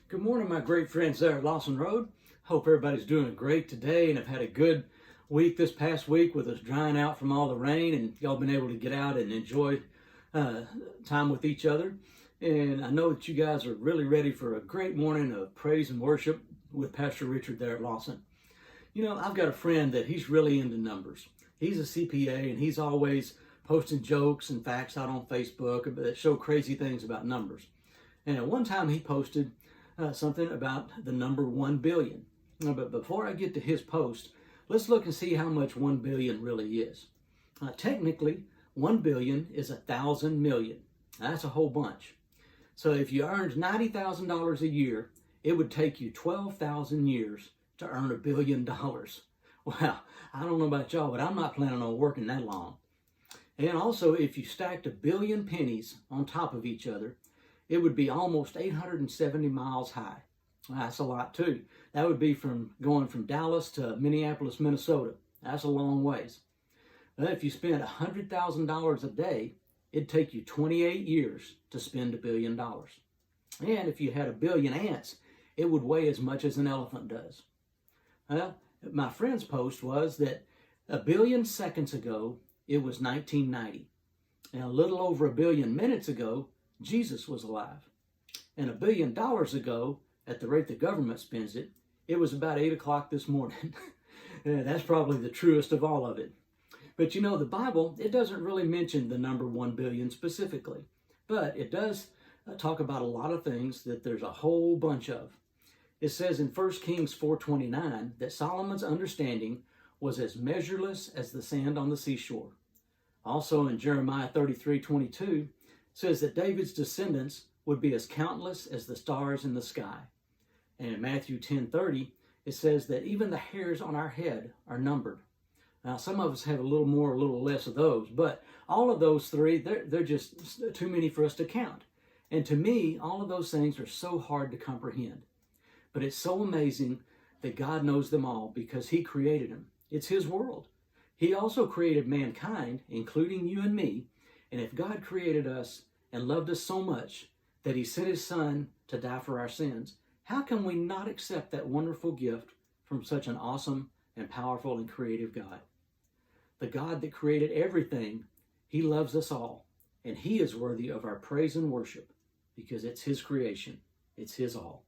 Good morning, my great friends there at Lawson Road. Hope everybody's doing great today and have had a good week this past week with us drying out from all the rain, and y'all been able to get out and enjoy time with each other. And I know that you guys are really ready for a great morning of praise and worship with Pastor Richard there at Lawson. You know, I've got a friend that he's really into numbers. He's a CPA and he's always posting jokes and facts out on Facebook that show crazy things about numbers. And at one time he posted something about the number 1 billion. But before I get to his post, let's look and see how much 1 billion really is. Technically, 1 billion is 1,000 million. That's a whole bunch. So if you earned $90,000 a year, it would take you 12,000 years to earn $1 billion. Wow, I don't know about y'all, but I'm not planning on working that long. And also, if you stacked 1 billion pennies on top of each other, it would be almost 870 miles high. That's a lot too. That would be going from Dallas to Minneapolis, Minnesota. That's a long ways. But if you spent $100,000 a day, it'd take you 28 years to spend $1 billion. And if you had 1 billion ants, it would weigh as much as an elephant does. Well, my friend's post was that 1 billion seconds ago, it was 1990. And a little over 1 billion minutes ago, Jesus was alive. And $1 billion ago, at the rate the government spends it, it was about 8 o'clock this morning. That's probably the truest of all of it. But you know, the Bible, it doesn't really mention the number 1 billion specifically, but it does talk about a lot of things that there's a whole bunch of. It says in 1 Kings 4:29 that Solomon's understanding was as measureless as the sand on the seashore. Also in Jeremiah 33:22, says that David's descendants would be as countless as the stars in the sky. And in Matthew 10:30, it says that even the hairs on our head are numbered. Now, some of us have a little more, a little less of those, but all of those three, they're just too many for us to count. And to me, all of those things are so hard to comprehend. But it's so amazing that God knows them all because He created them. It's His world. He also created mankind, including you and me. And if God created us and loved us so much that He sent His Son to die for our sins, how can we not accept that wonderful gift from such an awesome and powerful and creative God? The God that created everything, He loves us all, and He is worthy of our praise and worship because it's His creation. It's His all.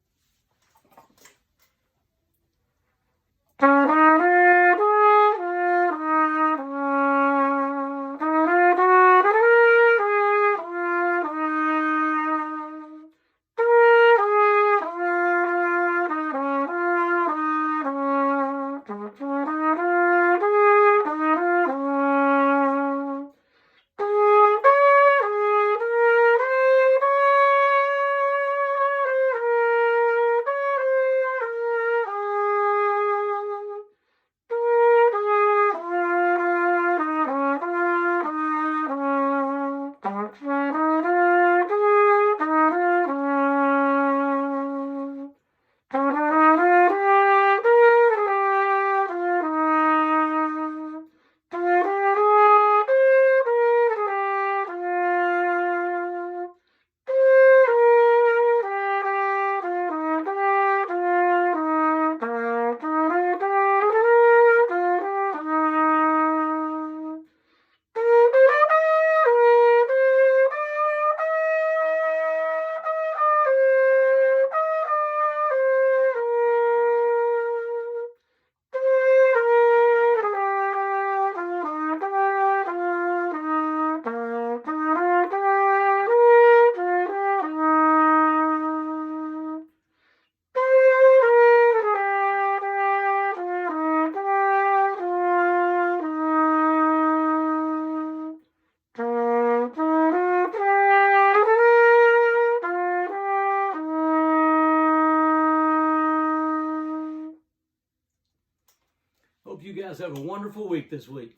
Hope you guys have a wonderful week this week.